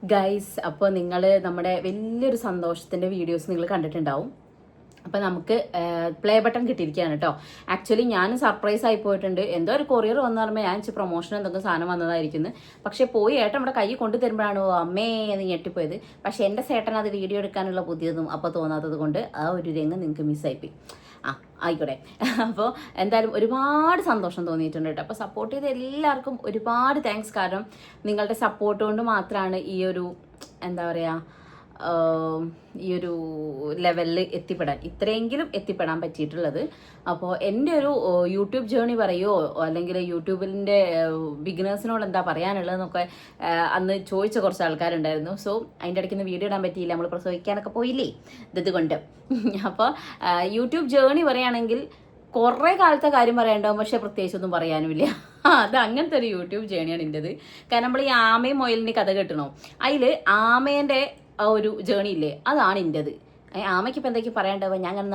Guys, അപ്പോൾ നിങ്ങൾ നമ്മുടെ വലിയൊരു സന്തോഷത്തിൻ്റെ വീഡിയോസ് നിങ്ങൾ കണ്ടിട്ടുണ്ടാവും. അപ്പോൾ നമുക്ക് പ്ലേ ബട്ടൺ കിട്ടിയിരിക്കുകയാണ് കേട്ടോ. ആക്ച്വലി ഞാൻ സർപ്രൈസ് ആയി പോയിട്ടുണ്ട്. എന്തോ ഒരു കൊറിയർ വന്നു പറയുമ്പോൾ ഞാൻ പ്രൊമോഷൻ എന്തൊക്കെ സാധനം വന്നതായിരിക്കുന്നു. പക്ഷേ പോയി ഏട്ടൻ നമ്മുടെ കൈ കൊണ്ടു തരുമ്പോഴാണ് അമ്മേ എന്ന് ഞെട്ടിപ്പോയത്. പക്ഷേ എൻ്റെ ചേട്ടൻ അത് വീഡിയോ എടുക്കാനുള്ള പുതിയതും അപ്പോൾ തോന്നാത്തത് കൊണ്ട് ആ ഒരു രംഗം നിങ്ങൾക്ക് മിസ്സായിപ്പോയി. ആയിക്കോട്ടെ. അപ്പോൾ എന്തായാലും ഒരുപാട് സന്തോഷം തോന്നിയിട്ടുണ്ട് കേട്ടോ. അപ്പോൾ സപ്പോർട്ട് ചെയ്ത എല്ലാവർക്കും ഒരുപാട് താങ്ക്സ്. കാരണം നിങ്ങളുടെ സപ്പോർട്ട് കൊണ്ട് മാത്രമാണ് ഈ ഒരു എന്താ പറയുക ഈ ഒരു ലെവലിൽ ഇത്രയെങ്കിലും എത്തിപ്പെടാൻ പറ്റിയിട്ടുള്ളത്. അപ്പോൾ എൻ്റെ ഒരു യൂട്യൂബ് ജേണി പറയുമോ അല്ലെങ്കിൽ യൂട്യൂബിൻ്റെ ബിഗിനേഴ്സിനോട് എന്താ പറയാനുള്ളതെന്നൊക്കെ അന്ന് ചോദിച്ച കുറച്ച് ആൾക്കാരുണ്ടായിരുന്നു. സോ അതിൻ്റെ ഇടയ്ക്ക് വീഡിയോ ഇടാൻ പറ്റിയില്ല, നമ്മൾ പ്രസവിക്കാനൊക്കെ പോയില്ലേ ഇതുകൊണ്ട്. അപ്പോൾ യൂട്യൂബ് ജേണി പറയുകയാണെങ്കിൽ കുറേ കാലത്തെ കാര്യം പറയാനുണ്ടാവും, പക്ഷേ പ്രത്യേകിച്ചൊന്നും പറയാനുമില്ല. അത് അങ്ങനത്തെ ഒരു യൂട്യൂബ് ജേണിയാണ് എൻ്റെത്. കാരണം നമ്മൾ ഈ ആമയും മൊയലിൻ്റെ കഥ കേട്ടണോ, അതിൽ ആമേൻ്റെ ആ ഒരു ജേണി ഇല്ലേ, അതാണ് എൻ്റെത്. ആമയ്ക്ക് ഇപ്പം എന്തൊക്കെ പറയാണ്ടാവുക, ഞാൻ അങ്ങനെ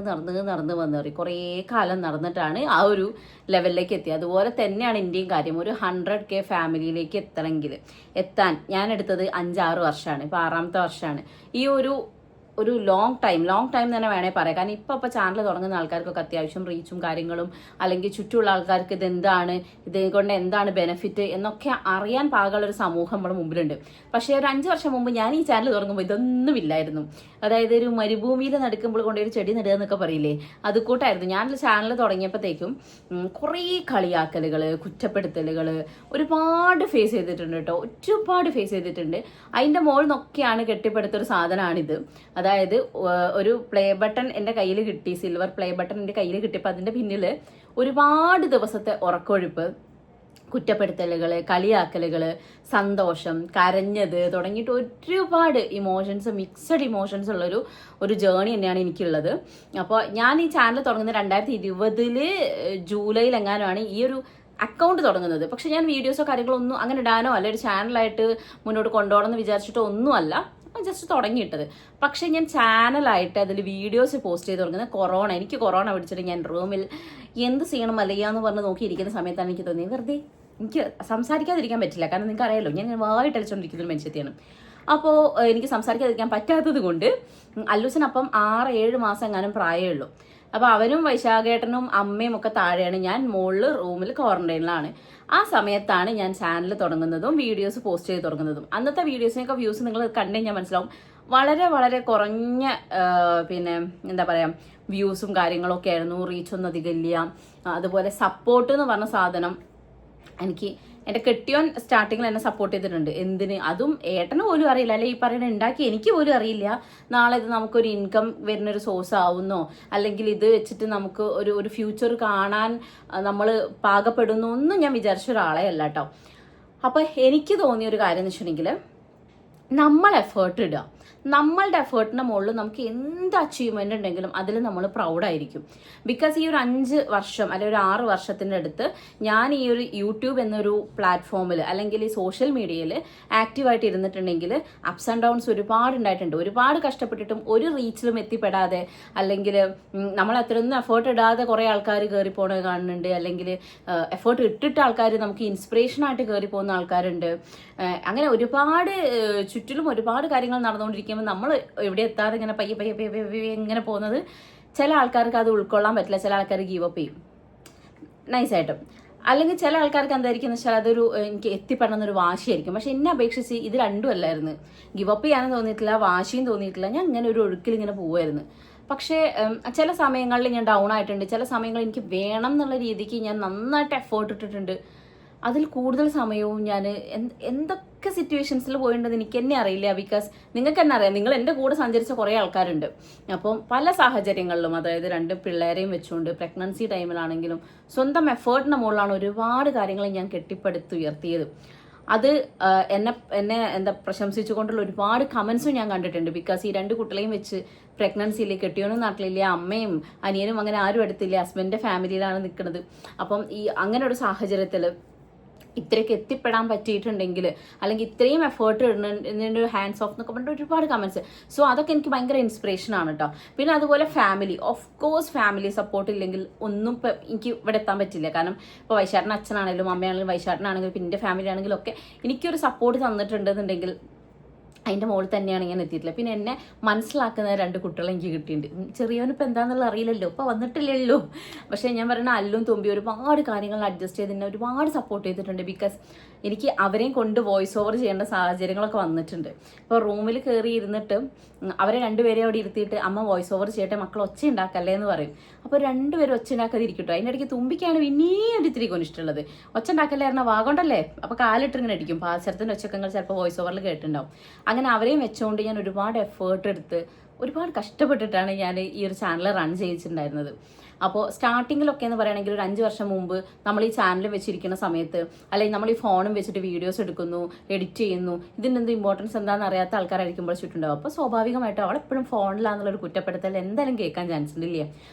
നടന്ന് വന്നേറി കുറേ കാലം നടന്നിട്ടാണ് ആ ഒരു ലെവലിലേക്ക് എത്തി. അതുപോലെ തന്നെയാണ് എൻ്റെയും കാര്യം. ഒരു 100K ഫാമിലിയിലേക്ക് എത്താൻ ഞാൻ എടുത്തത് 5-6 വർഷമാണ്. ഇപ്പോൾ 6ാമത്തെ വർഷമാണ്. ഈ ഒരു ലോങ് ടൈം തന്നെ വേണേൽ പറയാം. കാരണം ഇപ്പോൾ ചാനൽ തുടങ്ങുന്ന ആൾക്കാർക്കൊക്കെ അത്യാവശ്യം റീച്ചും കാര്യങ്ങളും അല്ലെങ്കിൽ ചുറ്റുമുള്ള ആൾക്കാർക്ക് ഇതുകൊണ്ട് എന്താണ് ബെനിഫിറ്റ് എന്നൊക്കെ അറിയാൻ പാകമുള്ളൊരു സമൂഹം നമ്മുടെ മുമ്പിലുണ്ട്. പക്ഷേ ഒരു 5 വർഷം മുമ്പ് ഞാൻ ഈ ചാനൽ തുടങ്ങുമ്പോൾ ഇതൊന്നും ഇല്ലായിരുന്നു. അതായത് ഒരു മരുഭൂമിയിൽ നടക്കുമ്പോൾ കൊണ്ടൊരു ചെടി നടുക എന്നൊക്കെ പറയില്ലേ, അത് കൂട്ടായിരുന്നു. ഞാൻ ചാനൽ തുടങ്ങിയപ്പോഴത്തേക്കും കുറേ കളിയാക്കലുകൾ, കുറ്റപ്പെടുത്തലുകൾ ഒരുപാട് ഫേസ് ചെയ്തിട്ടുണ്ട് കേട്ടോ. ഒരുപാട് ഫേസ് ചെയ്തിട്ടുണ്ട്. അതിൻ്റെ മുകളിൽ നിന്നൊക്കെയാണ് കെട്ടിപ്പടുത്തൊരു സാധനമാണിത്. അതായത് ഒരു പ്ലേ ബട്ടൺ എൻ്റെ കയ്യിൽ കിട്ടി, സിൽവർ പ്ലേ ബട്ടൺ എൻ്റെ കയ്യിൽ കിട്ടിയപ്പോൾ അതിൻ്റെ പിന്നിൽ ഒരുപാട് ദിവസത്തെ ഉറക്കൊഴുപ്പ്, കുറ്റപ്പെടുത്തലുകൾ, കളിയാക്കലുകൾ, സന്തോഷം, കരഞ്ഞത് തുടങ്ങിയിട്ട് ഒരുപാട് മിക്സഡ് ഇമോഷൻസ് ഉള്ളൊരു ജേണി തന്നെയാണ് എനിക്കുള്ളത്. അപ്പോൾ ഞാൻ ഈ ചാനൽ തുടങ്ങുന്നത് 2020 ജൂലൈയിൽ എങ്ങാനുമാണ് ഈ ഒരു അക്കൗണ്ട് തുടങ്ങുന്നത്. പക്ഷെ ഞാൻ വീഡിയോസോ കാര്യങ്ങളൊന്നും അങ്ങനെ ഇടാനോ അല്ല ഒരു ചാനലായിട്ട് മുന്നോട്ട് കൊണ്ടുപോകണം എന്ന് വിചാരിച്ചിട്ടോ ഒന്നുമല്ല, ജസ്റ്റ് തുടങ്ങിയിട്ടത്. പക്ഷെ ഞാൻ ചാനലായിട്ട് അതിൽ വീഡിയോസ് പോസ്റ്റ് ചെയ്ത് തുടങ്ങുന്നത് എനിക്ക് കൊറോണ പിടിച്ചിട്ട് ഞാൻ റൂമിൽ എന്ത് ചെയ്യണം അല്ലയ്യാന്ന് പറഞ്ഞ് നോക്കിയിരിക്കുന്ന സമയത്താണ് എനിക്ക് തോന്നിയത് വെറുതെ എനിക്ക് സംസാരിക്കാതിരിക്കാൻ പറ്റില്ല. കാരണം നിങ്ങൾക്ക് അറിയാലോ ഞാൻ വായിട്ട് അടിച്ചുകൊണ്ടിരിക്കുന്ന ഒരു മനുഷ്യത്തെയാണ്. അപ്പോൾ എനിക്ക് സംസാരിക്കാതിരിക്കാൻ പറ്റാത്തത് കൊണ്ട് അല്ലൂസിനപ്പം 6-7 മാസം എങ്ങാനും പ്രായമേ ഉള്ളൂ. അപ്പോൾ അവനും വൈശാഖേട്ടനും അമ്മയും ഒക്കെ താഴെയാണ്, ഞാൻ മുകളിൽ റൂമിൽ ക്വാറന്റൈനിലാണ്. ആ സമയത്താണ് ഞാൻ ചാനൽ തുടങ്ങുന്നതും വീഡിയോസ് പോസ്റ്റ് ചെയ്ത് തുടങ്ങുന്നതും. അന്നത്തെ വീഡിയോസിനൊക്കെ വ്യൂസ് നിങ്ങൾ കണ്ടു കഴിഞ്ഞാൽ മനസ്സിലാവും വളരെ വളരെ കുറഞ്ഞ പിന്നെ എന്താ പറയുക വ്യൂസും കാര്യങ്ങളൊക്കെ ആയിരുന്നു. റീച്ചൊന്നും അധികം ഇല്ല. അതുപോലെ സപ്പോർട്ട് എന്ന് പറഞ്ഞ സാധനം എൻ്റെ കെട്ടിയോൻ സ്റ്റാർട്ടിങ്ങിൽ എന്നെ സപ്പോർട്ട് ചെയ്തിട്ടുണ്ട്. എന്തിന്, അതും ഏട്ടന് പോലും അറിയില്ല, അല്ലെ ഈ പറയുന്ന ഉണ്ടാക്കി എനിക്ക് പോലും അറിയില്ല നാളെ ഇത് നമുക്കൊരു ഇൻകം വരുന്നൊരു സോഴ്സ് ആവുന്നോ അല്ലെങ്കിൽ ഇത് വെച്ചിട്ട് നമുക്ക് ഒരു ഫ്യൂച്ചർ കാണാൻ നമ്മൾ പാകപ്പെടുന്നു ഒന്നും ഞാൻ വിചാരിച്ച ഒരാളെ അല്ല കേട്ടോ. അപ്പോൾ എനിക്ക് തോന്നിയൊരു കാര്യം എന്ന് വെച്ചിട്ടുണ്ടെങ്കിൽ നമ്മൾ എഫേർട്ട് ഇടുക. നമ്മളുടെ എഫേർട്ടിൻ്റെ മുകളിൽ നമുക്ക് എന്ത് അച്ചീവ്മെൻ്റ് ഉണ്ടെങ്കിലും അതിൽ നമ്മൾ പ്രൗഡായിരിക്കും. ബിക്കോസ് ഈ ഒരു 5 വർഷം അല്ലെങ്കിൽ ഒരു 6 വർഷത്തിൻ്റെ അടുത്ത് ഞാൻ ഈ ഒരു യൂട്യൂബ് എന്നൊരു പ്ലാറ്റ്ഫോമിൽ അല്ലെങ്കിൽ ഈ സോഷ്യൽ മീഡിയയിൽ ആക്റ്റീവായിട്ട് ഇരുന്നിട്ടുണ്ടെങ്കിൽ അപ്സ് ആൻഡ് ഡൗൺസ് ഒരുപാട് ഉണ്ടായിട്ടുണ്ട്. ഒരുപാട് കഷ്ടപ്പെട്ടിട്ടും ഒരു റീച്ചിലും എത്തിപ്പെടാതെ അല്ലെങ്കിൽ നമ്മൾ അത്രയൊന്നും എഫേർട്ട് ഇടാതെ കുറേ ആൾക്കാർ കയറി പോകുന്നത് കാണുന്നുണ്ട്. അല്ലെങ്കിൽ എഫേർട്ട് ഇട്ടിട്ട് ആൾക്കാർ നമുക്ക് ഇൻസ്പിറേഷനായിട്ട് കയറി പോകുന്ന ആൾക്കാരുണ്ട്. അങ്ങനെ ഒരുപാട് ചുറ്റിലും ഒരുപാട് കാര്യങ്ങൾ നടന്നുകൊണ്ടിരിക്കുമ്പോൾ നമ്മൾ എവിടെ എത്താതെ ഇങ്ങനെ പയ്യെ ഇങ്ങനെ പോകുന്നത് ചില ആൾക്കാർക്ക് അത് ഉൾക്കൊള്ളാൻ പറ്റില്ല. ചില ആൾക്കാർ ഗീവ് അപ്പ് ചെയ്യും നൈസായിട്ടും. അല്ലെങ്കിൽ ചില ആൾക്കാർക്ക് എന്തായിരിക്കും എന്ന് വെച്ചാൽ അതൊരു എനിക്ക് എത്തിപ്പെടണം എന്നൊരു വാശിയായിരിക്കും. പക്ഷെ എന്നെ അപേക്ഷിച്ച് ഇത് രണ്ടും അല്ലായിരുന്നു. ഗിവ് അപ്പ് ചെയ്യാനും തോന്നിയിട്ടില്ല, വാശിയും തോന്നിയിട്ടില്ല. ഞാൻ ഇങ്ങനെ ഒരു ഒഴുക്കിൽ ഇങ്ങനെ പോവുമായിരുന്നു. പക്ഷേ ചില സമയങ്ങളിൽ ഞാൻ ഡൗൺ ആയിട്ടുണ്ട്. ചില സമയങ്ങളിൽ എനിക്ക് വേണം എന്നുള്ള രീതിക്ക് ഞാൻ നന്നായിട്ട് എഫേർട്ട് ഇട്ടിട്ടുണ്ട്. അതിൽ കൂടുതൽ സമയവും ഞാൻ എന്തൊക്കെ സിറ്റുവേഷൻസിൽ പോയിട്ടുണ്ടെന്ന് എനിക്ക് തന്നെ അറിയില്ല. ബിക്കോസ് നിങ്ങൾക്ക് തന്നെ അറിയാം, നിങ്ങൾ എൻ്റെ കൂടെ സഞ്ചരിച്ച കുറേ ആൾക്കാരുണ്ട്. അപ്പം പല സാഹചര്യങ്ങളിലും, അതായത് 2 പിള്ളേരെയും വെച്ചുകൊണ്ട് പ്രഗ്നൻസി ടൈമിലാണെങ്കിലും സ്വന്തം എഫേർട്ടിൻ്റെ മുകളിലാണ് ഒരുപാട് കാര്യങ്ങൾ ഞാൻ കെട്ടിപ്പടുത്തുയർത്തിയത്. അത് എന്നെ പ്രശംസിച്ചുകൊണ്ടുള്ള ഒരുപാട് കമൻസും ഞാൻ കണ്ടിട്ടുണ്ട്. ബിക്കോസ് ഈ 2 കുട്ടികളെയും വെച്ച് പ്രഗ്നൻസിയില്ലേ, കെട്ടിയോനും നാട്ടിലില്ല, അമ്മയും അനിയനും അങ്ങനെ ആരും എടുത്തില്ല, ഹസ്ബൻഡിൻ്റെ ഫാമിലിയിലാണ് നിൽക്കുന്നത്. അപ്പം ഈ അങ്ങനെ ഒരു സാഹചര്യത്തിൽ ഇത്രയൊക്കെ എത്തിപ്പെടാൻ പറ്റിയിട്ടുണ്ടെങ്കിൽ, അല്ലെങ്കിൽ ഇത്രയും എഫേർട്ട് ഇടുന്നതിൻ്റെ ഒരു ഹാൻഡ്സ് ഓഫ് എന്നൊക്കെ പറഞ്ഞിട്ട് ഒരുപാട് കമൻസ്. സോ അതൊക്കെ എനിക്ക് ഭയങ്കര ഇൻസ്പിറേഷനാണ് കേട്ടോ. പിന്നെ അതുപോലെ family, of course family support ഇല്ലെങ്കിൽ ഒന്നും ഇപ്പം എനിക്ക് ഇവിടെ എത്താൻ പറ്റില്ല. കാരണം ഇപ്പോൾ വൈശാട്ടിന് അച്ഛനാണെങ്കിലും അമ്മയാണെങ്കിലും വൈശാട്ടിനാണെങ്കിലും പിന്നെ എൻ്റെ ഫാമിലി ആണെങ്കിലും ഒക്കെ എനിക്കൊരു സപ്പോർട്ട് തന്നിട്ടുണ്ടെന്നുണ്ടെങ്കിൽ അതിൻ്റെ മുകളിൽ തന്നെയാണ് ഞാൻ എത്തിയിട്ടില്ല. പിന്നെ എന്നെ മനസ്സിലാക്കുന്ന 2 കുട്ടികളെ എനിക്ക് കിട്ടിയിട്ടുണ്ട്. ചെറിയവനിപ്പോൾ എന്താണെന്നുള്ള അറിയില്ലല്ലോ, ഇപ്പോൾ വന്നിട്ടില്ലല്ലോ. പക്ഷേ ഞാൻ പറയുന്ന അല്ലും തുമ്പി ഒരുപാട് കാര്യങ്ങൾ അഡ്ജസ്റ്റ് ചെയ്ത് എന്നെ ഒരുപാട് സപ്പോർട്ട് ചെയ്തിട്ടുണ്ട്. ബിക്കോസ് എനിക്ക് അവരെയും കൊണ്ട് വോയിസ് ഓവർ ചെയ്യേണ്ട സാഹചര്യങ്ങളൊക്കെ വന്നിട്ടുണ്ട്. ഇപ്പോൾ റൂമിൽ കയറി ഇരുന്നിട്ട് അവരെ 2 പേരെ അവിടെ ഇരുത്തിയിട്ട് അമ്മ വോയിസ് ഓവർ ചെയ്യട്ടെ, മക്കൾ ഒച്ച ഉണ്ടാക്കല്ലേ എന്ന് പറയും. അപ്പോൾ 2 പേരും ഒച്ച ഉണ്ടാക്കാതെ ഇരിക്കട്ടോ. അതിൻ്റെ ഇടയ്ക്ക് തുമ്പിക്കാണ് പിന്നെയും ഒരു ഇത്തിരി കൊനിഷ്ടമുള്ളത്. ഒച്ച ഉണ്ടാക്കല്ലേ പറഞ്ഞാൽ വാഗോണ്ടല്ലേ, അപ്പോൾ കാലിട്ട് ഇങ്ങനെ അടിക്കും. പാചകത്തിൻ്റെ ഒച്ചക്കങ്ങൾ ചിലപ്പോൾ വോയിസ് ഓവറിൽ കേട്ടിട്ടുണ്ടാവും. അങ്ങനെ അവരെയും വെച്ചുകൊണ്ട് ഞാൻ ഒരുപാട് എഫേർട്ട് എടുത്ത് ഒരുപാട് കഷ്ടപ്പെട്ടിട്ടാണ് ഞാൻ ഈ ഒരു ചാനൽ റൺ ചെയ്യിച്ചിട്ടുണ്ടായിരുന്നത്. അപ്പോൾ സ്റ്റാർട്ടിങ്ങിലൊക്കെ എന്ന് പറയുകയാണെങ്കിൽ ഒരു 5 വർഷം മുമ്പ് നമ്മൾ ഈ ചാനൽ വെച്ചിരിക്കുന്ന സമയത്ത്, അല്ലെങ്കിൽ നമ്മൾ ഈ ഫോണും വെച്ചിട്ട് വീഡിയോസ് എടുക്കുന്നു, എഡിറ്റ് ചെയ്യുന്നു, ഇതിൻ്റെ എന്ത് ഇമ്പോർട്ടൻസ് എന്താണെന്ന് അറിയാത്ത ആൾക്കാരായിരിക്കുമ്പോൾ ചുറ്റുണ്ടാവും. അപ്പോൾ സ്വാഭാവികമായിട്ടും അവളെപ്പോഴും ഫോണിലാണെന്നുള്ളൊരു കുറ്റപ്പെടുത്തൽ എന്തായാലും കേൾക്കാൻ ചാൻസ് ഉണ്ടില്ലേ?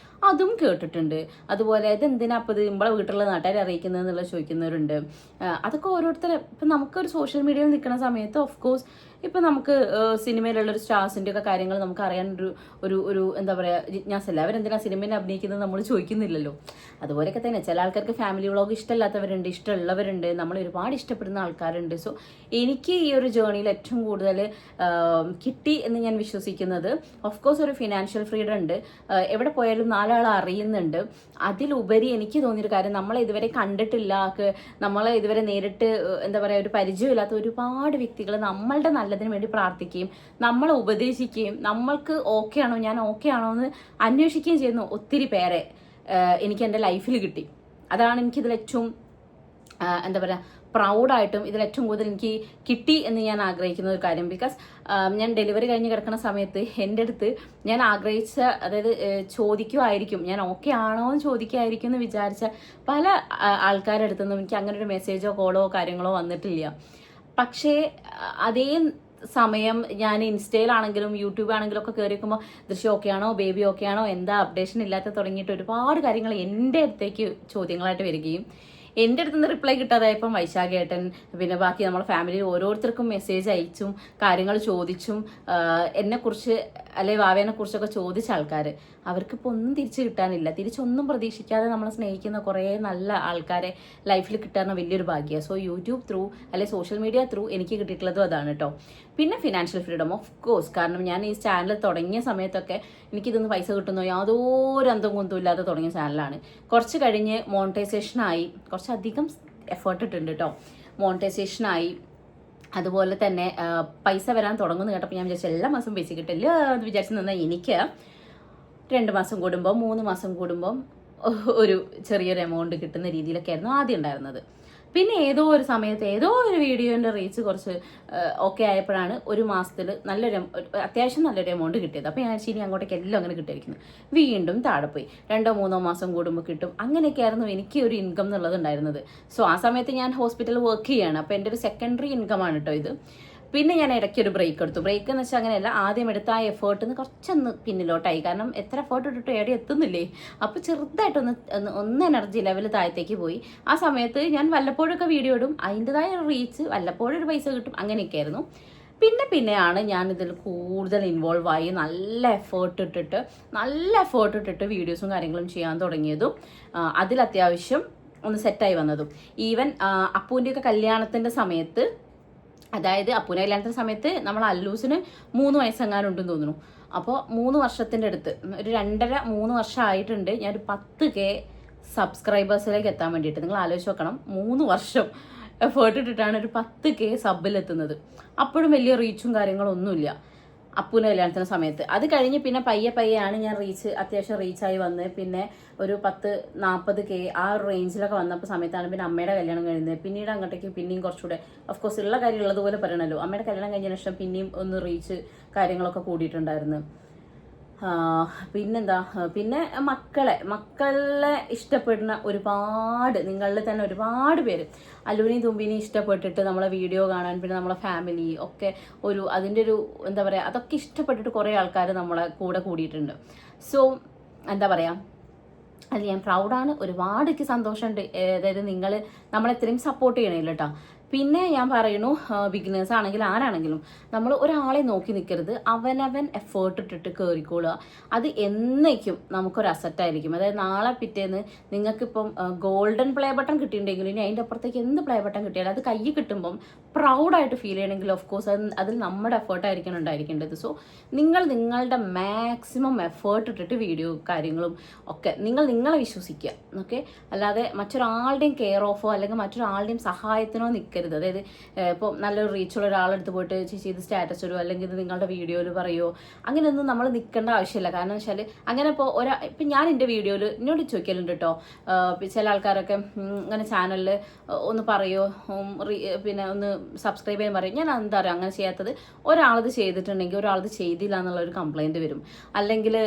അതും കേട്ടിട്ടുണ്ട്. അതുപോലെ ഇതെന്തിനാ അപ്പോൾ ഇത് നമ്മളെ വീട്ടിലുള്ള നാട്ടുകാരെ അറിയിക്കുന്നത് എന്നുള്ള ചോദിക്കുന്നവരുണ്ട്. അതൊക്കെ ഓരോരുത്തരും ഇപ്പം നമുക്കൊരു സോഷ്യൽ മീഡിയയിൽ നിൽക്കുന്ന സമയത്ത് ഓഫ് കോഴ്സ് ഇപ്പം നമുക്ക് സിനിമയിലുള്ളൊരു സ്റ്റാർസിൻ്റെ ഒക്കെ കാര്യങ്ങൾ നമുക്ക് അറിയാനൊരു ഒരു ഒരു എന്താ പറയുക ജിജ്ഞാസല്ല. അവരെന്തിനാ സിനിമയിൽ അഭിനയിക്കുന്നത് നമ്മൾ ചോദിക്കുന്നില്ലല്ലോ. അതുപോലെയൊക്കെ തന്നെ ചില ആൾക്കാർക്ക് ഫാമിലി വ്ളോഗ് ഇഷ്ടമില്ലാത്തവരുണ്ട്, ഇഷ്ടമുള്ളവരുണ്ട്, നമ്മൾ ഒരുപാട് ഇഷ്ടപ്പെടുന്ന ആൾക്കാരുണ്ട്. സോ എനിക്ക് ഈ ഒരു ജേർണിയിൽ ഏറ്റവും കൂടുതൽ കിട്ടി എന്ന് ഞാൻ വിശ്വസിക്കുന്നത് ഓഫ് കോഴ്സ് ഒരു ഫിനാൻഷ്യൽ ഫ്രീഡം ഉണ്ട്. എവിടെ പോയാലും 4 ആൾ അറിയുന്നുണ്ട്. അതിലുപരി എനിക്ക് തോന്നിയൊരു കാര്യം, നമ്മളെ ഇതുവരെ കണ്ടിട്ടില്ല, നമ്മളെ ഇതുവരെ നേരിട്ട് എന്താ പറയുക ഒരു പരിചയമില്ലാത്ത ഒരുപാട് വ്യക്തികൾ നമ്മളുടെ നല്ലതിന് വേണ്ടി പ്രാർത്ഥിക്കുകയും നമ്മളെ ഉപദേശിക്കുകയും നമ്മൾക്ക് ഓക്കെ ആണോ, ഞാൻ ഓക്കെ ആണോ എന്ന് അന്വേഷിക്കുകയും ചെയ്യുന്ന ഒത്തിരി പേരെ എനിക്ക് എൻ്റെ ലൈഫിൽ കിട്ടി. അതാണ് എനിക്കിതിൽ ഏറ്റവും എന്താ പറയുക പ്രൗഡായിട്ടും ഇതിൽ ഏറ്റവും കൂടുതൽ എനിക്ക് കിട്ടി എന്ന് ഞാൻ ആഗ്രഹിക്കുന്ന ഒരു കാര്യം. ബിക്കോസ് ഞാൻ ഡെലിവറി കഴിഞ്ഞ് കിടക്കുന്ന സമയത്ത് എൻ്റെ അടുത്ത് ഞാൻ ആഗ്രഹിച്ച, അതായത് ചോദിക്കുമായിരിക്കും ഞാൻ ഓക്കെ ആണോ എന്ന് ചോദിക്കുമായിരിക്കും എന്ന് വിചാരിച്ച പല ആൾക്കാരുടെ അടുത്തൊന്നും എനിക്ക് അങ്ങനെ ഒരു മെസ്സേജോ കോളോ കാര്യങ്ങളോ വന്നിട്ടില്ല. പക്ഷേ അതേ സമയം ഞാൻ ഇൻസ്റ്റയിലാണെങ്കിലും യൂട്യൂബാണെങ്കിലും ഒക്കെ കയറി വെക്കുമ്പോൾ ദൃശ്യം ഓക്കെ ആണോ, ബേബി ഓക്കെ ആണോ, എന്താ അപ്ഡേഷൻ ഇല്ലാത്ത തുടങ്ങിയിട്ട് ഒരുപാട് കാര്യങ്ങൾ എൻ്റെ അടുത്തേക്ക് ചോദ്യങ്ങളായിട്ട് വരികയും എൻ്റെ അടുത്ത് നിന്ന് റിപ്ലൈ കിട്ടാതായപ്പം വൈശാഖേട്ടൻ പിന്നെ ബാക്കി നമ്മളെ ഫാമിലിയിൽ ഓരോരുത്തർക്കും മെസ്സേജ് അയച്ചും കാര്യങ്ങൾ ചോദിച്ചും എന്നെക്കുറിച്ച് അല്ലെങ്കിൽ വാവേനെ കുറിച്ചൊക്കെ ചോദിച്ച ആൾക്കാർ അവർക്കിപ്പോൾ ഒന്നും തിരിച്ച് കിട്ടാനില്ല. തിരിച്ചൊന്നും പ്രതീക്ഷിക്കാതെ നമ്മളെ സ്നേഹിക്കുന്ന കുറേ നല്ല ആൾക്കാരെ ലൈഫിൽ കിട്ടാറുള്ള വലിയൊരു ഭാഗ്യമാണ്. സോ യൂട്യൂബ് ത്രൂ അല്ലെങ്കിൽ സോഷ്യൽ മീഡിയ ത്രൂ എനിക്ക് കിട്ടിയിട്ടുള്ളതും അതാണ് കേട്ടോ. പിന്നെ ഫിനാൻഷ്യൽ ഫ്രീഡം ഓഫ് കോഴ്സ്, കാരണം ഞാൻ ഈ ചാനൽ തുടങ്ങിയ സമയത്തൊക്കെ എനിക്കിതൊന്ന് പൈസ കിട്ടുന്നോ യാതൊരു അന്തം കുന്തവും ഇല്ലാതെ തുടങ്ങിയ ചാനലാണ്. കുറച്ച് കഴിഞ്ഞ് മോണിറ്റൈസേഷനായി, കുറച്ചധികം എഫേർട്ട് ഇട്ടുണ്ട് കേട്ടോ. മോണിറ്റൈസേഷനായി, അതുപോലെ തന്നെ പൈസ വരാൻ തുടങ്ങുന്നു കേട്ടപ്പോൾ ഞാൻ വിചാരിച്ചു എല്ലാ മാസം പൈസ കിട്ടില്ല എന്ന് വിചാരിച്ച് നിന്നാൽ എനിക്ക് 2 മാസം കൂടുമ്പോൾ 3 മാസം കൂടുമ്പം ഒരു ചെറിയൊരു എമൗണ്ട് കിട്ടുന്ന രീതിയിലൊക്കെ ആയിരുന്നു ആദ്യം ഉണ്ടായിരുന്നത്. പിന്നെ ഏതോ ഒരു സമയത്ത് ഏതോ ഒരു വീഡിയോൻ്റെ റീച്ച് കുറച്ച് ഓക്കെ ആയപ്പോഴാണ് ഒരു മാസത്തിൽ അത്യാവശ്യം നല്ലൊരു എമൗണ്ട് കിട്ടിയത്. അപ്പോൾ ഞാൻ ശരി അങ്ങോട്ടേക്ക് എല്ലാം അങ്ങനെ കിട്ടിയിരിക്കുന്നു. വീണ്ടും താഴെ പോയി 2-3 മാസം കൂടുമ്പോൾ കിട്ടും. അങ്ങനെയൊക്കെ ആയിരുന്നു എനിക്ക് ഒരു ഇൻകം എന്നുള്ളത് ഉണ്ടായിരുന്നത്. സോ ആ സമയത്ത് ഞാൻ ഹോസ്പിറ്റലിൽ വർക്ക് ചെയ്യുകയാണ്. അപ്പോൾ എൻ്റെ ഒരു സെക്കൻഡറി ഇൻകമാണ് കേട്ടോ ഇത്. പിന്നെ ഞാൻ ഇടയ്ക്കൊരു ബ്രേക്ക് എടുത്തു. ബ്രേക്ക് എന്ന് വെച്ചാൽ അങ്ങനെയല്ല, ആദ്യം എടുത്ത ആ എഫേർട്ടിന്ന് കുറച്ചൊന്ന് പിന്നിലോട്ടായി. കാരണം എത്ര എഫേർട്ട് ഇട്ടിട്ട് എവിടെ എത്തുന്നില്ലേ. അപ്പോൾ ചെറുതായിട്ടൊന്ന് എനർജി ലെവൽ താഴത്തേക്ക് പോയി. ആ സമയത്ത് ഞാൻ വല്ലപ്പോഴൊക്കെ വീഡിയോ ഇടും, അതിൻ്റെതായ റീച്ച്, വല്ലപ്പോഴൊരു പൈസ കിട്ടും, അങ്ങനെയൊക്കെ ആയിരുന്നു. പിന്നെയാണ് ഞാൻ ഇതിൽ കൂടുതൽ ഇൻവോൾവ് ആയി നല്ല എഫേർട്ട് ഇട്ടിട്ട് വീഡിയോസും കാര്യങ്ങളും ചെയ്യാൻ തുടങ്ങിയതും അതിൽ അത്യാവശ്യം ഒന്ന് സെറ്റായി വന്നതും. ഈവൻ അപ്പൂൻ്റെയൊക്കെ കല്യാണത്തിൻ്റെ സമയത്ത്, അതായത് അപ്പൂനെ കല്യാണത്തിന് സമയത്ത് നമ്മൾ അല്ലൂസിന് 3 വയസ്സെങ്ങാനുണ്ടെന്ന് തോന്നുന്നു. അപ്പോൾ 3 വർഷത്തിൻ്റെ അടുത്ത് ഒരു 2.5-3 വർഷം ആയിട്ടുണ്ട് ഞാനൊരു 10K സബ്സ്ക്രൈബേഴ്സിലേക്ക് എത്താൻ വേണ്ടിയിട്ട്. നിങ്ങൾ ആലോചിച്ച് നോക്കണം, 3 വർഷം എഫേർട്ട് ഇട്ടിട്ടാണ് ഒരു 10K സബിലെത്തുന്നത്. അപ്പോഴും വലിയ റീച്ചും കാര്യങ്ങളൊന്നുമില്ല അപ്പൂൻ്റെ കല്യാണത്തിന് സമയത്ത്. അത് കഴിഞ്ഞ് പിന്നെ പയ്യെയാണ് ഞാൻ അത്യാവശ്യം റീച്ചായി വന്ന് പിന്നെ ഒരു 10-40K ആ ഒരു റേഞ്ചിലൊക്കെ വന്നപ്പോൾ സമയത്താണ് പിന്നെ അമ്മയുടെ കല്യാണം കഴിയുന്നത്. പിന്നീട് അങ്ങോട്ടേക്ക് പിന്നെയും കുറച്ചുകൂടെ ഓഫ് കോഴ്സ് ഉള്ള കാര്യം ഉള്ളതുപോലെ പറയണല്ലോ. അമ്മയുടെ കല്യാണം കഴിഞ്ഞ ശേഷം പിന്നെയും ഒന്ന് റീച്ച് കാര്യങ്ങളൊക്കെ കൂടിയിട്ടുണ്ടായിരുന്നു. പിന്നെന്താ, പിന്നെ മക്കളെ ഇഷ്ടപ്പെടുന്ന നിങ്ങളിൽ തന്നെ ഒരുപാട് പേര് അല്ലൂനെയും തുമ്പിനെയും ഇഷ്ടപ്പെട്ടിട്ട് നമ്മളെ വീഡിയോ കാണാൻ, പിന്നെ നമ്മളെ ഫാമിലി ഒക്കെ അതിൻ്റെ ഒരു എന്താ പറയുക, അതൊക്കെ ഇഷ്ടപ്പെട്ടിട്ട് കുറേ ആൾക്കാർ നമ്മളെ കൂടെ കൂടിയിട്ടുണ്ട്. സോ എന്താ പറയുക, അത് ഞാൻ പ്രൗഡാണ്. ഒരുപാട് എനിക്ക് സന്തോഷമുണ്ട്. അതായത് നിങ്ങൾ നമ്മളെത്രയും സപ്പോർട്ട് ചെയ്യണമല്ലോ കേട്ടോ. പിന്നെ ഞാൻ പറയുന്നു, ബിഗിനേഴ്സ് ആണെങ്കിലും ആരാണെങ്കിലും നമ്മൾ ഒരാളെ നോക്കി നിൽക്കരുത്. അവനവൻ എഫേർട്ട് ഇട്ടിട്ട് കയറിക്കോളുക. അത് എന്നേക്കും നമുക്കൊരു അസറ്റായിരിക്കും. അതായത് നാളെ പിറ്റേന്ന് നിങ്ങൾക്കിപ്പം ഗോൾഡൻ പ്ലേ ബട്ടൺ കിട്ടിയിട്ടുണ്ടെങ്കിൽ ഇനി അതിൻ്റെ അപ്പുറത്തേക്ക് എന്ത് പ്ലേ ബട്ടൺ കിട്ടിയാലും അത് കയ്യിൽ കിട്ടുമ്പം പ്രൗഡായിട്ട് ഫീൽ ചെയ്യണമെങ്കിൽ ഓഫ് കോഴ്സ് അതിൽ നമ്മുടെ എഫേർട്ടായിരിക്കണം ഉണ്ടായിരിക്കേണ്ടത്. സോ നിങ്ങൾ നിങ്ങളുടെ മാക്സിമം എഫേർട്ട് ഇട്ടിട്ട് വീഡിയോ കാര്യങ്ങളും ഒക്കെ നിങ്ങളെ വിശ്വസിക്കുക. ഓക്കെ, അല്ലാതെ മറ്റൊരാളുടെയും കെയർ ഓഫോ അല്ലെങ്കിൽ മറ്റൊരാളുടെയും സഹായത്തിനോ നിൽക്കരുത്. അതായത് ഇപ്പോൾ നല്ലൊരു റീച്ചുള്ള ഒരാളെടുത്ത് പോയിട്ട് ചേച്ചി ഇത് സ്റ്റാറ്റസ് ഇടുമോ അല്ലെങ്കിൽ ഇത് നിങ്ങളുടെ വീഡിയോയിൽ പറയുമോ, അങ്ങനെയൊന്നും നമ്മൾ നിൽക്കേണ്ട ആവശ്യമില്ല. കാരണം വെച്ചാൽ അങ്ങനെ ഇപ്പോൾ ഇപ്പം ഞാൻ എൻ്റെ വീഡിയോയിൽ എന്നോട് ചോദിക്കലുണ്ട് കേട്ടോ, ചില ആൾക്കാരൊക്കെ ഇങ്ങനെ ചാനലിൽ ഒന്ന് പറയുമോ, പിന്നെ ഒന്ന് സബ്സ്ക്രൈബ് ചെയ്യാൻ പറയും. ഞാൻ എന്താ പറയുക അങ്ങനെ ചെയ്യാത്തത്, ഒരാളത് ചെയ്തിട്ടുണ്ടെങ്കിൽ ഒരാളത് ചെയ്തില്ല എന്നുള്ളൊരു കംപ്ലയിൻറ്റ് വരും. അല്ലെങ്കിൽ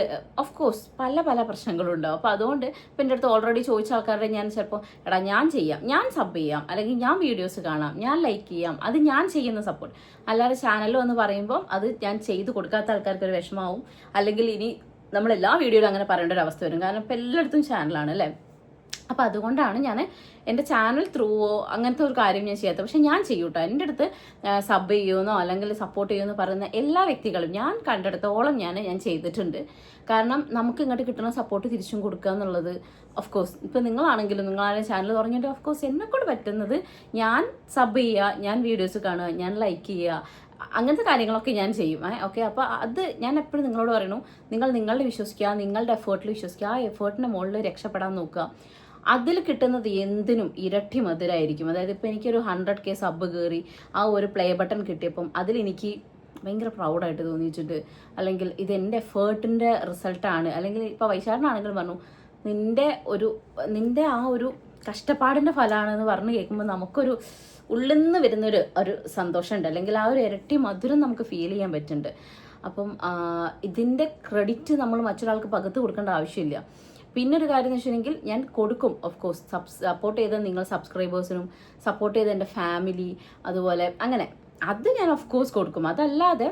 ഓഫ് കോഴ്സ് പല പല പ്രശ്നങ്ങളും ഉണ്ടാവും. അപ്പോൾ അതുകൊണ്ട് ഇപ്പം എൻ്റെ അടുത്ത് ഓൾറെഡി ചോദിച്ച ആൾക്കാരുടെ ഞാൻ ചിലപ്പോൾ എടാ ഞാൻ ചെയ്യാം, ഞാൻ സബ് ചെയ്യാം, അല്ലെങ്കിൽ ഞാൻ വീഡിയോസ് കാണാം, ഞാൻ ലൈക്ക് ചെയ്യാം, അത് ഞാൻ ചെയ്യുന്ന സപ്പോർട്ട്. അല്ലാതെ ചാനലിൽ എന്ന് പറയുമ്പോൾ അത് ഞാൻ ചെയ്ത് കൊടുക്കാത്ത ആൾക്കാർക്ക് ഒരു വിഷമാവും. അല്ലെങ്കിൽ ഇനി നമ്മളെല്ലാ വീഡിയോയിലും അങ്ങനെ പറയേണ്ട ഒരു അവസ്ഥ വരും. കാരണം ഇപ്പം എല്ലായിടത്തും ചാനലാണ് അല്ലേ. അപ്പോൾ അതുകൊണ്ടാണ് ഞാൻ എൻ്റെ ചാനൽ ത്രൂവോ അങ്ങനത്തെ ഒരു കാര്യം ഞാൻ ചെയ്യാത്തത്. പക്ഷെ ഞാൻ ചെയ്യൂട്ടോ. എൻ്റെ അടുത്ത് സബ് ചെയ്യുമെന്നോ അല്ലെങ്കിൽ സപ്പോർട്ട് ചെയ്യുമെന്നോ പറയുന്ന എല്ലാ വ്യക്തികളും ഞാൻ കണ്ടെടുത്തോളം ഞാൻ ചെയ്തിട്ടുണ്ട്. കാരണം നമുക്ക് ഇങ്ങോട്ട് കിട്ടുന്ന സപ്പോർട്ട് തിരിച്ചും കൊടുക്കുക എന്നുള്ളത് ഓഫ് കോഴ്സ് ഇപ്പം നിങ്ങളാണെങ്കിലും നിങ്ങളാരും ചാനൽ തുടങ്ങിയിട്ട് ഓഫ് കോഴ്സ് എന്നെക്കൊണ്ട് പറ്റുന്നത് ഞാൻ സബ് ചെയ്യുക, ഞാൻ വീഡിയോസ് കാണുക, ഞാൻ ലൈക്ക് ചെയ്യുക, അങ്ങനത്തെ കാര്യങ്ങളൊക്കെ ഞാൻ ചെയ്യും. ഓക്കെ, അപ്പോൾ അത് ഞാൻ എപ്പോഴും നിങ്ങളോട് പറയുന്നു, നിങ്ങൾ നിങ്ങളുടെ വിശ്വസിക്കുക, നിങ്ങളുടെ എഫേർട്ടിൽ വിശ്വസിക്കുക, ആ എഫേർട്ടിൻ്റെ മുകളിൽ രക്ഷപ്പെടാൻ നോക്കുക. അതിൽ കിട്ടുന്നത് എന്തിനും ഇരട്ടി മധുരമായിരിക്കും. അതായത് ഇപ്പോൾ എനിക്കൊരു 100K സബ് കയറി ആ ഒരു പ്ലേ ബട്ടൺ കിട്ടിയപ്പം അതിലെനിക്ക് ഭയങ്കര പ്രൗഡായിട്ട് തോന്നിയിട്ടുണ്ട്. അല്ലെങ്കിൽ ഇത് എൻ്റെ എഫേർട്ടിൻ്റെ റിസൾട്ടാണ്. അല്ലെങ്കിൽ ഇപ്പോൾ വൈശാഖനാണെങ്കിലും പറഞ്ഞു നിൻ്റെ ആ ഒരു കഷ്ടപ്പാടിൻ്റെ ഫലമാണെന്ന് പറഞ്ഞ് കേൾക്കുമ്പോൾ നമുക്കൊരു ഉള്ളിൽ നിന്ന് വരുന്നൊരു സന്തോഷമുണ്ട്. അല്ലെങ്കിൽ ആ ഒരു ഇരട്ടി മധുരം നമുക്ക് ഫീൽ ചെയ്യാൻ പറ്റുന്നുണ്ട്. അപ്പം ഇതിൻ്റെ ക്രെഡിറ്റ് നമ്മൾ മറ്റൊരാൾക്ക് പകർത്ത് കൊടുക്കേണ്ട ആവശ്യമില്ല. പിന്നെ ഒരു കാര്യം എന്ന് വെച്ചിട്ടുണ്ടെങ്കിൽ ഞാൻ കൊടുക്കും ഓഫ് കോഴ്സ്. സപ്പോർട്ട് ചെയ്ത നിങ്ങൾ സബ്സ്ക്രൈബേഴ്സിനും സപ്പോർട്ട് ചെയ്ത എൻ്റെ ഫാമിലി അതുപോലെ അങ്ങനെ അത് ഞാൻ ഓഫ് കോഴ്സ് കൊടുക്കും. അതല്ലാതെ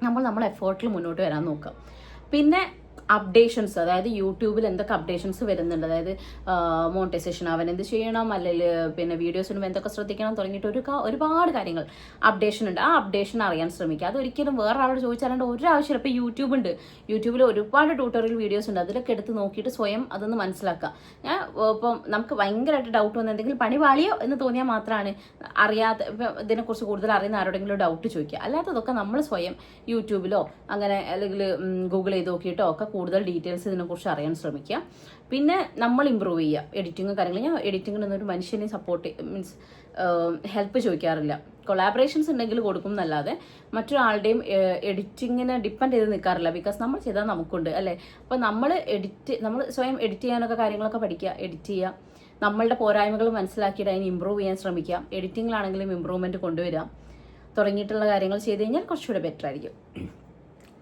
നമ്മൾ എഫേർട്ടിൽ മുന്നോട്ട് വരാൻ നോക്കാം. പിന്നെ അപ്ഡേഷൻസ്, അതായത് യൂട്യൂബിൽ എന്തൊക്കെ അപ്ഡേഷൻസ് വരുന്നുണ്ട്, അതായത് മോണിറ്റൈസേഷൻ അവൻ എന്ത് ചെയ്യണം, അല്ലെങ്കിൽ പിന്നെ വീഡിയോസിനും എന്തൊക്കെ ശ്രദ്ധിക്കണം തുടങ്ങിയിട്ട് ഒരുപാട് കാര്യങ്ങൾ അപ്ഡേഷൻ ഉണ്ട്. ആ അപ്ഡേഷൻ അറിയാൻ ശ്രമിക്കുക. അതൊരിക്കലും വേറെ ആളോട് ചോദിച്ചാലാണ്ട് ഒരാവശ്യമില്ല. ഇപ്പോൾ യൂട്യൂബിൽ ഒരുപാട് ട്യൂട്ടോറിയൽ വീഡിയോസ് ഉണ്ട്. അതിലൊക്കെ എടുത്ത് നോക്കിയിട്ട് സ്വയം അതൊന്ന് മനസ്സിലാക്കുക. ഇപ്പം നമുക്ക് ഭയങ്കരമായിട്ട് ഡൗട്ട് വന്ന് എന്തെങ്കിലും പണി പാളിയോ എന്ന് തോന്നിയാൽ മാത്രമാണ് അറിയാതെ ഇതിനെക്കുറിച്ച് കൂടുതൽ അറിയുന്ന ആരോടെങ്കിലും ഡൗട്ട് ചോദിക്കുക. അല്ലാത്തതൊക്കെ നമ്മൾ സ്വയം യൂട്യൂബിലോ അങ്ങനെ അല്ലെങ്കിൽ ഗൂഗിൾ ചെയ്ത് നോക്കിയിട്ടോ ഒക്കെ കൂടുതൽ ഡീറ്റെയിൽസ് ഇതിനെക്കുറിച്ച് അറിയാൻ ശ്രമിക്കുക. പിന്നെ നമ്മൾ ഇമ്പ്രൂവ് ചെയ്യുക. എഡിറ്റിങ്ങും കാര്യങ്ങളും ഞാൻ എഡിറ്റിങ്ങിനൊന്നും ഒരു മനുഷ്യനെ സപ്പോർട്ട് ഹെൽപ്പ് ചോദിക്കാറില്ല. കൊളാബറേഷൻസ് ഉണ്ടെങ്കിൽ കൊടുക്കും എന്നല്ലാതെ മറ്റൊരാളുടെയും എഡിറ്റിങ്ങിനെ ഡിപ്പെൻഡ് ചെയ്ത് നിൽക്കാറില്ല. ബിക്കോസ് നമ്മൾ ചെയ്താൽ നമുക്കുണ്ട് അല്ലേ. അപ്പോൾ നമ്മൾ സ്വയം എഡിറ്റ് ചെയ്യാനൊക്കെ കാര്യങ്ങളൊക്കെ പഠിക്കുക, എഡിറ്റ് ചെയ്യുക, നമ്മളുടെ പോരായ്മകൾ മനസ്സിലാക്കിയിട്ട് അതിന് ഇമ്പ്രൂവ് ചെയ്യാൻ ശ്രമിക്കുക. എഡിറ്റിങ്ങിലാണെങ്കിലും ഇമ്പ്രൂവ്മെൻറ്റ് കൊണ്ടുവരിക തുടങ്ങിയിട്ടുള്ള കാര്യങ്ങൾ ചെയ്ത് കഴിഞ്ഞാൽ കുറച്ചുകൂടെ ബെറ്റർ ആയിരിക്കും.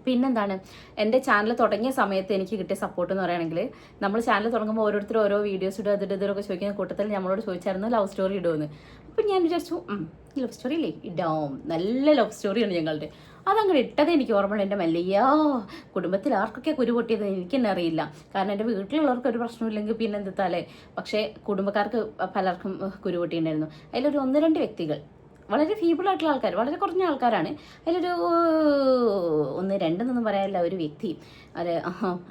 പിന്നെന്താണ്, എൻ്റെ ചാനൽ തുടങ്ങിയ സമയത്ത് എനിക്ക് കിട്ടിയ സപ്പോർട്ട് എന്ന് പറയുകയാണെങ്കിൽ, നമ്മൾ ചാനൽ തുടങ്ങുമ്പോൾ ഓരോരുത്തരും ഓരോ വീഡിയോസ് ഇടുക ഇതിലൊക്കെ ചോദിക്കുന്ന കൂട്ടത്തിൽ നമ്മളോട് ചോദിച്ചായിരുന്നു ലവ് സ്റ്റോറി ഇടുമെന്ന്. അപ്പം ഞാൻ വിചാരിച്ചു ലവ് സ്റ്റോറി ഇല്ലേ ഇടാം, നല്ല ലവ് സ്റ്റോറിയാണ് ഞങ്ങളുടെ. അതങ്ങനെ ഇട്ടത് എനിക്ക് ഓർമ്മയുണ്ട്. എൻ്റെ മെല്ലയ്യോ കുടുംബത്തിൽ ആർക്കൊക്കെ കുരു പൊട്ടിയത് എനിക്ക് തന്നെ അറിയില്ല. കാരണം എൻ്റെ വീട്ടിലുള്ളവർക്ക് ഒരു പ്രശ്നമില്ലെങ്കിൽ പിന്നെ എന്തെത്താലേ. പക്ഷേ കുടുംബക്കാർക്ക് പലർക്കും കുരു പൊട്ടിയിട്ടുണ്ടായിരുന്നു. അതിലൊരു 1-2 വ്യക്തികൾ, വളരെ ഫീബിളായിട്ടുള്ള ആൾക്കാർ, വളരെ കുറഞ്ഞ ആൾക്കാരാണ്. അതിലൊരു 1-2 പറയാനില്ല, ഒരു വ്യക്തി, അത്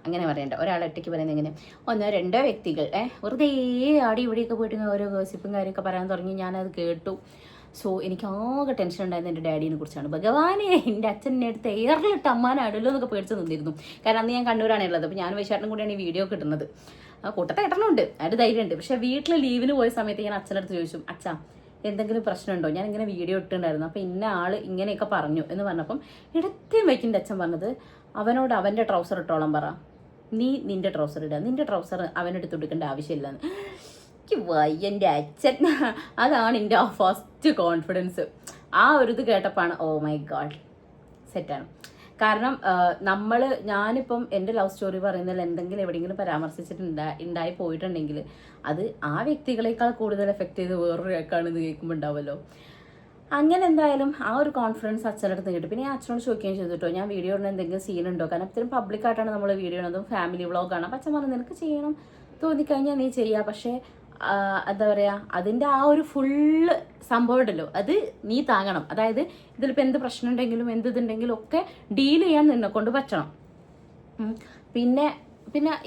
അങ്ങനെ പറയണ്ട, ഒരാളെ ഒറ്റയ്ക്ക് പറയുന്നത് എങ്ങനെ 1-2 വ്യക്തികൾ വെറുതെ ആടി ഇവിടെയൊക്കെ പോയിട്ട് ഓരോ ഗോസിപ്പും കാര്യമൊക്കെ പറയാൻ തുടങ്ങി. ഞാനത് കേട്ടു. സോ എനിക്ക് ആകെ ടെൻഷൻ ഉണ്ടായിരുന്നത് എൻ്റെ ഡാഡിനെ കുറിച്ചാണ്. ഭഗവാനെ, എൻ്റെ അച്ഛനെ അടുത്ത് എയറിലിട്ട് അമ്മാനാണല്ലോ എന്നൊക്കെ പേടിച്ച് നിന്നിരുന്നു. കാരണം അന്ന് ഞാൻ കണ്ണൂരാണ് ഉള്ളത്. അപ്പോൾ ഞാൻ വൈശാട്ടനും കൂടിയാണ് ഈ വീഡിയോ കിട്ടുന്നത്. കൂട്ടത്തെ ഏട്ടനുണ്ട്, അതിൻ്റെ ധൈര്യമുണ്ട്. പക്ഷേ വീട്ടിൽ ലീവിന് പോയ സമയത്ത് ഞാൻ അച്ഛനടുത്ത് ചോദിച്ചു, അച്ഛാ എന്തെങ്കിലും പ്രശ്നമുണ്ടോ, ഞാൻ ഇങ്ങനെ വീഡിയോ ഇട്ടിട്ടുണ്ടായിരുന്നു, അപ്പോൾ ഇന്ന ആൾ ഇങ്ങനെയൊക്കെ പറഞ്ഞു എന്ന് പറഞ്ഞപ്പം ഇടത്തേം വയ്ക്കിൻ്റെ അച്ഛൻ പറഞ്ഞത്, അവനോട് അവൻ്റെ ട്രൗസർ ഇട്ടോളം പറ, നീ നിൻ്റെ ട്രൗസർ ഇടുക, നിൻ്റെ ട്രൗസർ അവനെടുത്ത് കൊടുക്കേണ്ട ആവശ്യമില്ലെന്ന്. എനിക്ക് വയ്യൻ്റെ അച്ഛൻ. അതാണ് എൻ്റെ ഫസ്റ്റ് കോൺഫിഡൻസ്. ആ ഒരു ഇത് കേട്ടപ്പോഴാണ് ഓ മൈ ഗാഡ് സെറ്റാണ്. കാരണം ഞാനിപ്പം എൻ്റെ ലവ് സ്റ്റോറി പറയുന്നതിൽ എന്തെങ്കിലും എവിടെയെങ്കിലും ഉണ്ടായി പോയിട്ടുണ്ടെങ്കിൽ അത് ആ വ്യക്തികളെക്കാൾ കൂടുതൽ എഫക്റ്റ് ചെയ്ത് വേറൊരു കേൾക്കാണെന്ന് കേൾക്കുമ്പോൾ ഉണ്ടാവുമല്ലോ. അങ്ങനെ എന്തായാലും ആ ഒരു കോൺഫിഡൻസ് അച്ഛൻ്റെ അടുത്ത് കിട്ടും. പിന്നെ ഞാൻ അച്ഛനോട് ചോദിക്കുകയും ചെയ്തിട്ടോ, ഞാൻ വീഡിയോ ഇടുന്ന എന്തെങ്കിലും സീനുണ്ടോ, കാരണം ഇത്രയും പബ്ലിക്കായിട്ടാണ് നമ്മൾ വീഡിയോ ഇടുന്നതും ഫാമിലി വ്ളോഗാണ്. അപ്പം അച്ഛൻ പറഞ്ഞു നിനക്ക് ചെയ്യണം തോന്നിക്കഴിഞ്ഞാൽ നീ ചെയ്യുക, പക്ഷേ എന്താ പറയുക, അതിൻ്റെ ആ ഒരു ഫുള്ള് സംഭവം ഉണ്ടല്ലോ അത് നീ താങ്ങണം. അതായത് ഇതിലിപ്പോൾ എന്ത് പ്രശ്നം ഉണ്ടെങ്കിലും എന്ത് ഇതുണ്ടെങ്കിലും ഒക്കെ ഡീൽ ചെയ്യാൻ നിന്നെ കൊണ്ട് പറ്റണം. പിന്നെ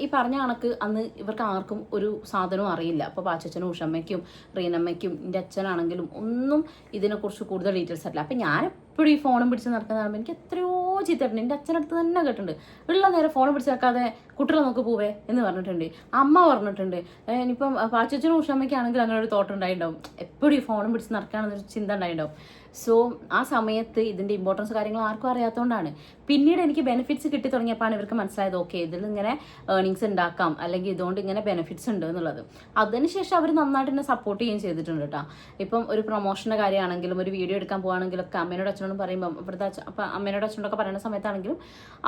ഈ പറഞ്ഞ കണക്ക് അന്ന് ഇവർക്ക് ആർക്കും ഒരു സാധനവും അറിയില്ല. അപ്പോൾ പാച്ചനും ഉഷമ്മയ്ക്കും റീനമ്മയ്ക്കും എൻ്റെ അച്ഛനാണെങ്കിലും ഒന്നും ഇതിനെക്കുറിച്ച് കൂടുതൽ ഡീറ്റെയിൽസ് അറിയില്ല. അപ്പം ഞാൻ എപ്പോഴും ഈ ഫോണും പിടിച്ച് നടക്കുന്ന കാണുമ്പോൾ എനിക്ക് എത്രയോ ചീത്തട്ടുണ്ട്. എൻ്റെ അച്ഛനടുത്ത് തന്നെ കേട്ടിട്ടുണ്ട്, ഉള്ള നേരം ഫോൺ പിടിച്ച് നടക്കാതെ കുട്ടികളെ നോക്ക് പോവേ എന്ന് പറഞ്ഞിട്ടുണ്ട്. അമ്മ പറഞ്ഞിട്ടുണ്ട്. ഇനിയിപ്പം പാച്ചനും ഉഷമ്മയ്ക്കാണെങ്കിലും അങ്ങനെ ഒരു തോട്ടം ഉണ്ടായിട്ടുണ്ടാവും, എപ്പോഴും ഈ ഫോണും പിടിച്ച് നടക്കാണെന്നൊരു ചിന്ത ഉണ്ടായിട്ടുണ്ടാവും. സോ ആ സമയത്ത് ഇതിൻ്റെ ഇമ്പോർട്ടൻസ് കാര്യങ്ങൾ ആർക്കും അറിയാത്തതുകൊണ്ടാണ്. പിന്നീട് എനിക്ക് ബെനിഫിറ്റ്സ് കിട്ടി തുടങ്ങിയപ്പോഴാണ് ഇവർക്ക് മനസ്സിലായത് ഓക്കെ ഇതിൽ ഇങ്ങനെ ഏർണിങ്സ് ഉണ്ടാക്കാം, അല്ലെങ്കിൽ ഇതുകൊണ്ട് ഇങ്ങനെ ബെനിഫിറ്റ്സ് ഉണ്ട് എന്നുള്ളത്. അതിനുശേഷം അവർ നന്നായിട്ട് എന്നെ സപ്പോർട്ട് ചെയ്യുകയും ചെയ്തിട്ടുണ്ട് കേട്ടോ. ഇപ്പം ഒരു പ്രൊമോഷൻ്റെ കാര്യമാണെങ്കിലും ഒരു വീഡിയോ എടുക്കാൻ പോകുകയാണെങ്കിലും ഒക്കെ അമ്മേനോട് അച്ഛനോടും പറയുമ്പോൾ ഇവിടുത്തെ അപ്പം അമ്മേനോട് അച്ഛനോടൊക്കെ പറയുന്ന സമയത്താണെങ്കിലും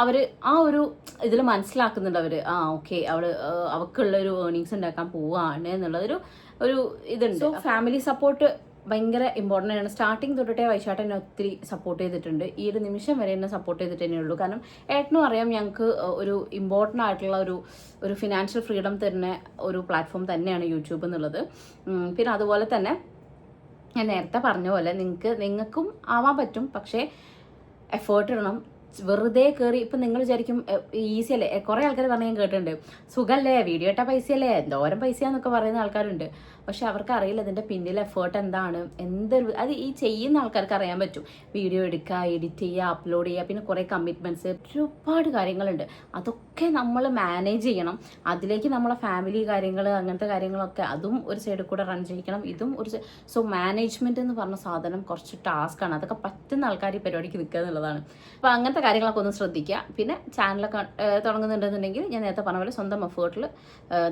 അവർ ആ ഒരു ഇതിൽ മനസ്സിലാക്കുന്നുണ്ട്. അവർ ഓക്കെ അവൾക്കുള്ളൊരു ഏർണിങ്സ് ഉണ്ടാക്കാൻ പോവുകയാണ് എന്നുള്ളതൊരു ഇതുണ്ട്. സോ ഫാമിലി സപ്പോർട്ട് ഭയങ്കര ഇമ്പോർട്ടൻ്റ് ആണ്. സ്റ്റാർട്ടിങ് തൊട്ടിട്ടേ വൈശാട്ടൻ എന്നെ ഒത്തിരി സപ്പോർട്ട് ചെയ്തിട്ടുണ്ട്. ഈ ഒരു നിമിഷം വരെ എന്നെ സപ്പോർട്ട് ചെയ്തിട്ട് തന്നെ ഉള്ളൂ. കാരണം ഏട്ടനും അറിയാം ഞങ്ങൾക്ക് ഒരു ഇമ്പോർട്ടൻ്റ് ആയിട്ടുള്ള ഒരു ഫിനാൻഷ്യൽ ഫ്രീഡം തരുന്ന ഒരു പ്ലാറ്റ്ഫോം തന്നെയാണ് യൂട്യൂബ് എന്നുള്ളത്. പിന്നെ അതുപോലെ തന്നെ ഞാൻ നേരത്തെ പറഞ്ഞ പോലെ നിങ്ങൾക്കും ആവാൻ പറ്റും, പക്ഷേ എഫേർട്ട് ഇടണം. വെറുതെ കയറി ഇപ്പം നിങ്ങൾ വിചാരിക്കും ഈസി അല്ലേ, കുറേ ആൾക്കാർ പറഞ്ഞ് ഞാൻ കേട്ടിട്ടുണ്ട് സുഖമല്ലേ വീഡിയോ ഇട്ട പൈസയല്ലേ എന്തോരം പൈസയാന്നൊക്കെ പറയുന്ന ആൾക്കാരുണ്ട്. പക്ഷെ അവർക്ക് അറിയില്ല ഇതിൻ്റെ പിന്നിൽ എഫേർട്ട് എന്താണ്, അത് ഈ ചെയ്യുന്ന ആൾക്കാർക്ക് അറിയാൻ പറ്റും. വീഡിയോ എടുക്കുക, എഡിറ്റ് ചെയ്യുക, അപ്ലോഡ് ചെയ്യുക, പിന്നെ കുറേ കമ്മിറ്റ്മെൻറ്റ്സ്, ഒരുപാട് കാര്യങ്ങളുണ്ട്. അതൊക്കെ നമ്മൾ മാനേജ് ചെയ്യണം. അതിലേക്ക് നമ്മളെ ഫാമിലി കാര്യങ്ങൾ അങ്ങനത്തെ കാര്യങ്ങളൊക്കെ അതും ഒരു സൈഡിൽ കൂടെ റൺ ചെയ്യിക്കണം, ഇതും സോ മാനേജ്മെൻറ്റ് എന്ന് പറഞ്ഞ സാധനം കുറച്ച് ടാസ്ക്കാണ്. അതൊക്കെ പറ്റുന്ന ആൾക്കാർ ഈ പരിപാടിക്ക് നിൽക്കുക എന്നുള്ളതാണ്. അപ്പോൾ അങ്ങനത്തെ കാര്യങ്ങളൊക്കെ ഒന്ന് ശ്രദ്ധിക്കുക. പിന്നെ ചാനലൊക്കെ തുടങ്ങുന്നുണ്ടെന്നുണ്ടെങ്കിൽ ഞാൻ നേരത്തെ പറഞ്ഞ പോലെ സ്വന്തം എഫേർട്ടിൽ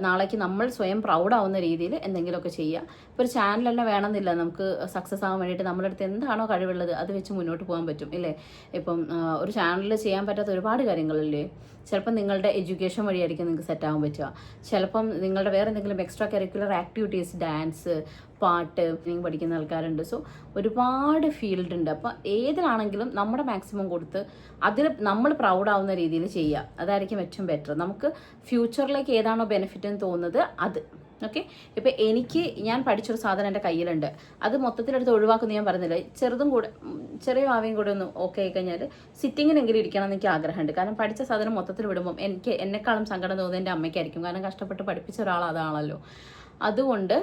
നാളേക്ക് നമ്മൾ സ്വയം പ്രൗഡാവുന്ന രീതിയിൽ എന്തെങ്കിലുമൊക്കെ ചെയ്യുക. ഇപ്പോൾ ഒരു ചാനൽ തന്നെ വേണമെന്നില്ല, നമുക്ക് സക്സസ് ആവാൻ വേണ്ടിയിട്ട് നമ്മുടെ അടുത്ത് എന്താണോ കഴിവുള്ളത് അത് വെച്ച് മുന്നോട്ട് പോകാൻ പറ്റും ഇല്ലേ. ഇപ്പം ഒരു ചാനലിൽ ചെയ്യാൻ പറ്റാത്ത ഒരുപാട് കാര്യങ്ങളില്ലേ. ചിലപ്പം നിങ്ങളുടെ എഡ്യൂക്കേഷൻ വഴിയായിരിക്കും നിങ്ങൾക്ക് സെറ്റ് ആവാൻ പറ്റുക. ചിലപ്പം നിങ്ങളുടെ വേറെ എന്തെങ്കിലും എക്സ്ട്രാ കരിക്കുലർ ആക്ടിവിറ്റീസ്, ഡാൻസ്, പാട്ട് പഠിക്കുന്ന ആൾക്കാരുണ്ട്. സോ ഒരുപാട് ഫീൽഡ് ഉണ്ട്. അപ്പോൾ ഏതിലാണെങ്കിലും നമ്മുടെ മാക്സിമം കൊടുത്ത് അതിൽ നമ്മൾ പ്രൗഡാവുന്ന രീതിയിൽ ചെയ്യുക, അതായിരിക്കും ഏറ്റവും ബെറ്റർ. നമുക്ക് ഫ്യൂച്ചറിലേക്ക് ഏതാണോ ബെനിഫിറ്റ് എന്ന് തോന്നുന്നത് അത്. ഓക്കെ, ഇപ്പോൾ ഞാൻ പഠിച്ചൊരു സാധനം എൻ്റെ കയ്യിലുണ്ട്, അത് മൊത്തത്തിലെടുത്ത് ഒഴിവാക്കുന്നു ഞാൻ പറയുന്നില്ല. ചെറിയ ഭാവിയും കൂടെ ഒന്ന് ഓക്കെ ആയി കഴിഞ്ഞാൽ സിറ്റിങ്ങിനെങ്കിലും ഇരിക്കണം എന്ന് എനിക്ക് ആഗ്രഹമുണ്ട്. കാരണം പഠിച്ച സാധനം മൊത്തത്തിൽ വിടുമ്പം എന്നെക്കാളും സങ്കടം തോന്നുന്നത് എൻ്റെ അമ്മയ്ക്കായിരിക്കും. കാരണം കഷ്ടപ്പെട്ട് പഠിപ്പിച്ച ഒരാൾ അതാണല്ലോ. അതുകൊണ്ട്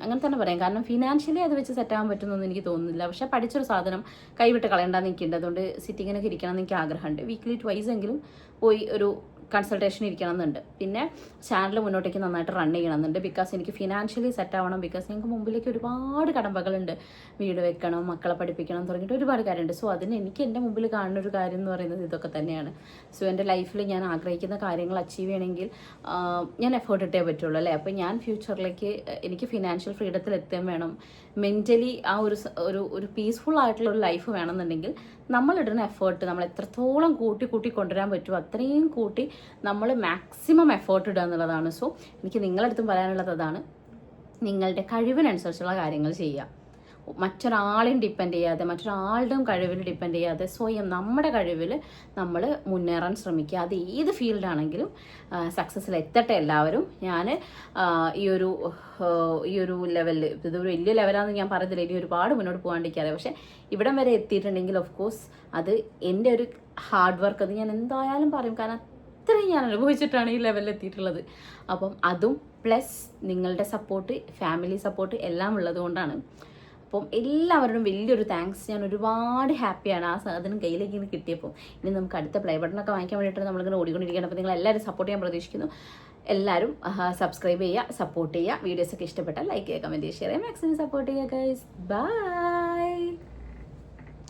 അങ്ങനെ തന്നെ പറയാം. കാരണം ഫിനാൻഷ്യലി അത് വെച്ച് സെറ്റാകാൻ പറ്റുമെന്നൊന്നും എനിക്ക് തോന്നുന്നില്ല. പക്ഷേ പഠിച്ചൊരു സാധനം കൈവിട്ട് കളയണ്ടെന്ന് എനിക്കുണ്ട്. അതുകൊണ്ട് സിറ്റിങ്ങിനൊക്കെ ഇരിക്കണം എന്ന് എനിക്ക് ആഗ്രഹമുണ്ട്. വീക്ക്ലി ട്വൈസ് എങ്കിലും പോയി ഒരു കൺസൾട്ടേഷൻ ഇരിക്കണം എന്നുണ്ട്. പിന്നെ ചാനൽ മുന്നോട്ടേക്ക് നന്നായിട്ട് റൺ ചെയ്യണമെന്നുണ്ട്. ബിക്കോസ് എനിക്ക് ഫിനാൻഷ്യലി സെറ്റ് ആവണം. ബിക്കോസ് ഞങ്ങൾക്ക് മുമ്പിലേക്ക് ഒരുപാട് കടമ്പകളുണ്ട്. വീട് വെക്കണം, മക്കളെ പഠിപ്പിക്കണം തുടങ്ങിയിട്ട് ഒരുപാട് കാര്യമുണ്ട്. സോ അതിന് എനിക്ക് എൻ്റെ മുമ്പിൽ കാണുന്ന ഒരു കാര്യം എന്ന് പറയുന്നത് ഇതൊക്കെ തന്നെയാണ്. സോ എൻ്റെ ലൈഫിൽ ഞാൻ ആഗ്രഹിക്കുന്ന കാര്യങ്ങൾ അച്ചീവ് ചെയ്യണമെങ്കിൽ ഞാൻ എഫേർട്ട് ഇട്ടേ പറ്റുള്ളൂ അല്ലേ. അപ്പോൾ ഞാൻ ഫ്യൂച്ചറിലേക്ക് എനിക്ക് ഫിനാൻഷ്യൽ ഫ്രീഡത്തിൽ എത്താൻ വേണം. മെൻ്റലി ആ ഒരു പീസ്ഫുൾ ആയിട്ടുള്ള ഒരു ലൈഫ് വേണമെന്നുണ്ടെങ്കിൽ നമ്മളിടുന്ന എഫേർട്ട് നമ്മൾ എത്രത്തോളം കൂട്ടി കൊണ്ടുവരാൻ പറ്റുമോ അത്രയും കൂട്ടി നമ്മൾ മാക്സിമം എഫേർട്ട് ഇടുക എന്നുള്ളതാണ്. സോ എനിക്ക് നിങ്ങളടുത്തും പറയാനുള്ളത് അതാണ്, നിങ്ങളുടെ കഴിവിനനുസരിച്ചുള്ള കാര്യങ്ങൾ ചെയ്യുക. മറ്റൊരാളെയും ഡിപ്പെൻഡ് ചെയ്യാതെ, മറ്റൊരാളുടെയും കഴിവിൽ ഡിപ്പെൻഡ് ചെയ്യാതെ സ്വയം നമ്മുടെ കഴിവിൽ നമ്മൾ മുന്നേറാൻ ശ്രമിക്കുക. അത് ഏത് ഫീൽഡാണെങ്കിലും സക്സസ്സിൽ എത്തട്ടെ എല്ലാവരും. ഞാൻ ഈ ഒരു ലെവലിൽ, ഇതൊരു വലിയ ലെവലാണെന്ന് ഞാൻ പറയത്തില്ല, ഇനി ഒരുപാട് മുന്നോട്ട് പോകാണ്ടിരിക്കാതെ, പക്ഷേ ഇവിടം വരെ എത്തിയിട്ടുണ്ടെങ്കിൽ ഓഫ് കോഴ്സ് അത് എൻ്റെ ഒരു ഹാർഡ് വർക്ക്, അത് ഞാൻ എന്തായാലും പറയും. കാരണം അത്രയും ഞാൻ അനുഭവിച്ചിട്ടാണ് ഈ ലെവലിൽ എത്തിയിട്ടുള്ളത്. അപ്പം അതും പ്ലസ് നിങ്ങളുടെ സപ്പോർട്ട്, ഫാമിലി സപ്പോർട്ട് എല്ലാം ഉള്ളത് കൊണ്ടാണ്. അപ്പം എല്ലാവരോടും വലിയൊരു താങ്ക്സ്. ഞാൻ ഒരുപാട് ഹാപ്പിയാണ് ആ സാധനം കയ്യിലേക്ക് ഇങ്ങനെ കിട്ടിയപ്പോൾ. ഇനി നമുക്ക് അടുത്ത പ്ലേ ബട്ടണൊക്കെ വാങ്ങിക്കാൻ വേണ്ടിയിട്ട് നമ്മളിങ്ങനെ ഓടിക്കൊണ്ടിരിക്കുകയാണ്. അപ്പോൾ നിങ്ങൾ എല്ലാവരും സപ്പോർട്ട് ചെയ്യാൻ പ്രതീക്ഷിക്കുന്നു. എല്ലാവരും സബ്സ്ക്രൈബ് ചെയ്യുക, സപ്പോർട്ട് ചെയ്യുക. വീഡിയോസൊക്കെ ഇഷ്ടപ്പെട്ടാൽ ലൈക്ക് ചെയ്യുക, കമൻറ്റ് ചെയ്യുക, ഷെയർ ചെയ്യുക, മാക്സിമം സപ്പോർട്ട് ചെയ്യുക ഗൈസ്. ബൈ.